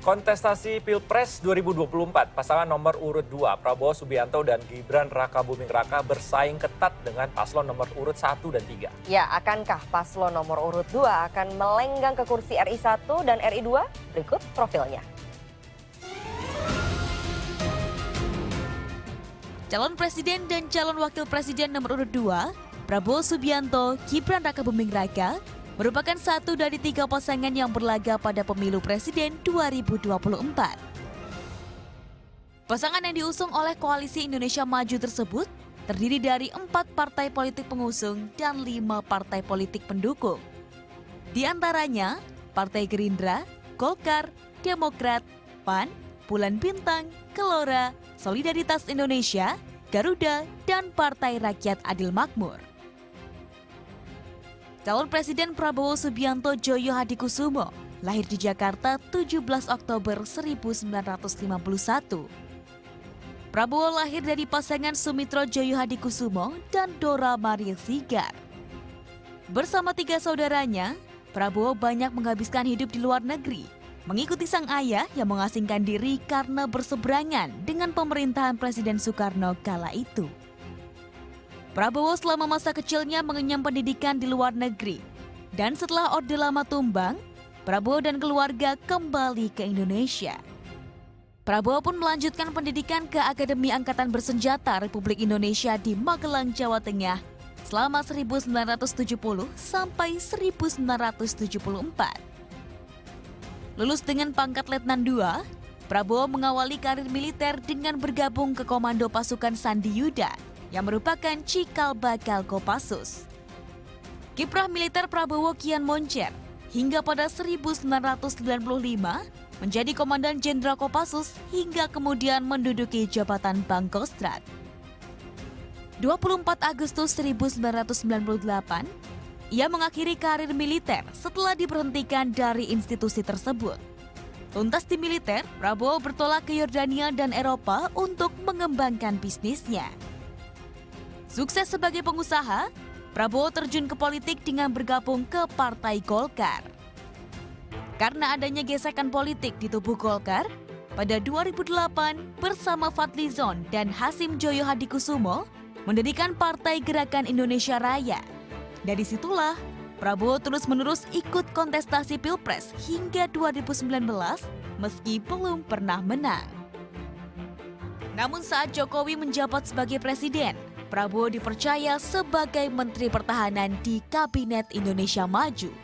Kontestasi Pilpres 2024, pasangan nomor urut 2 Prabowo Subianto dan Gibran Rakabuming Raka bersaing ketat dengan paslon nomor urut 1 dan 3. Ya, akankah paslon nomor urut 2 akan melenggang ke kursi RI 1 dan RI 2? Berikut profilnya. Calon Presiden dan calon Wakil Presiden nomor urut 2, Prabowo Subianto, Gibran Rakabuming Raka, merupakan satu dari 3 pasangan yang berlaga pada pemilu presiden 2024. Pasangan yang diusung oleh Koalisi Indonesia Maju tersebut terdiri dari 4 partai politik pengusung dan 5 partai politik pendukung. Di antaranya, Partai Gerindra, Golkar, Demokrat, PAN, Bulan Bintang, Gelora, Solidaritas Indonesia, Garuda, dan Partai Rakyat Adil Makmur. Calon Presiden Prabowo Subianto Joyo Hadikusumo lahir di Jakarta 17 Oktober 1951. Prabowo lahir dari pasangan Sumitro Joyo Hadikusumo dan Dora Maria Sigar. Bersama 3 saudaranya, Prabowo banyak menghabiskan hidup di luar negeri, mengikuti sang ayah yang mengasingkan diri karena berseberangan dengan pemerintahan Presiden Soekarno kala itu. Prabowo selama masa kecilnya mengenyam pendidikan di luar negeri. Dan setelah Orde Lama tumbang, Prabowo dan keluarga kembali ke Indonesia. Prabowo pun melanjutkan pendidikan ke Akademi Angkatan Bersenjata Republik Indonesia di Magelang, Jawa Tengah selama 1970 sampai 1974. Lulus dengan pangkat Letnan II, Prabowo mengawali karir militer dengan bergabung ke Komando Pasukan Sandi Yuda yang merupakan cikal bakal Kopassus. Kiprah militer Prabowo kian moncer hingga pada 1995 menjadi Komandan Jenderal Kopassus hingga kemudian menduduki jabatan Pangkostrat. 24 Agustus 1998, ia mengakhiri karir militer setelah diberhentikan dari institusi tersebut. Tuntas di militer, Prabowo bertolak ke Yordania dan Eropa untuk mengembangkan bisnisnya. Sukses sebagai pengusaha, Prabowo terjun ke politik dengan bergabung ke Partai Golkar. Karena adanya gesekan politik di tubuh Golkar, pada 2008 bersama Fadlizon dan Hasim Joyo Hadikusumo mendirikan Partai Gerakan Indonesia Raya. Dari situlah, Prabowo terus-menerus ikut kontestasi Pilpres hingga 2019 meski belum pernah menang. Namun saat Jokowi menjabat sebagai presiden, Prabowo dipercaya sebagai Menteri Pertahanan di Kabinet Indonesia Maju.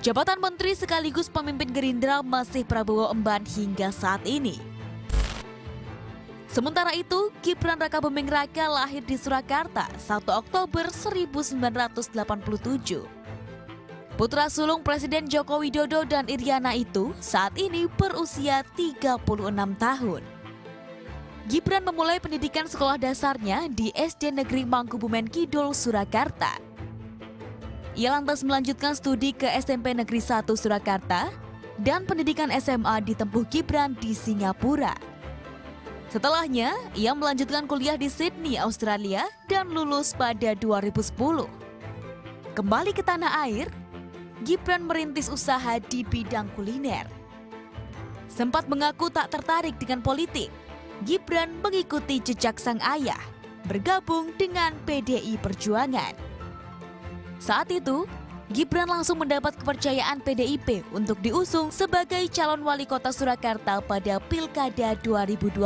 Jabatan Menteri sekaligus pemimpin Gerindra masih Prabowo emban hingga saat ini. Sementara itu, Gibran Rakabuming Raka lahir di Surakarta 1 Oktober 1987. Putra sulung Presiden Joko Widodo dan Iriana itu saat ini berusia 36 tahun. Gibran memulai pendidikan sekolah dasarnya di SD Negeri Mangkubumen Kidul, Surakarta. Ia lantas melanjutkan studi ke SMP Negeri 1 Surakarta dan pendidikan SMA ditempuh Gibran di Singapura. Setelahnya, ia melanjutkan kuliah di Sydney, Australia dan lulus pada 2010. Kembali ke tanah air, Gibran merintis usaha di bidang kuliner. Sempat mengaku tak tertarik dengan politik, Gibran mengikuti jejak sang ayah, bergabung dengan PDI Perjuangan. Saat itu, Gibran langsung mendapat kepercayaan PDIP untuk diusung sebagai calon wali kota Surakarta pada Pilkada 2020.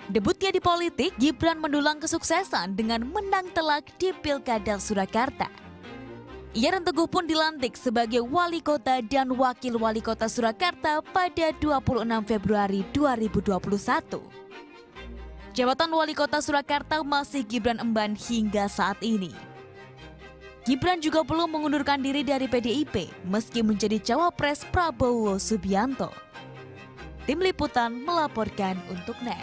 Debutnya di politik, Gibran mendulang kesuksesan dengan menang telak di Pilkada Surakarta. Ia dan Teguh pun dilantik sebagai wali kota dan wakil wali kota Surakarta pada 26 Februari 2021. Jabatan wali kota Surakarta masih Gibran emban hingga saat ini. Gibran juga belum mengundurkan diri dari PDIP meski menjadi cawapres Prabowo Subianto. Tim Liputan melaporkan untuk NET.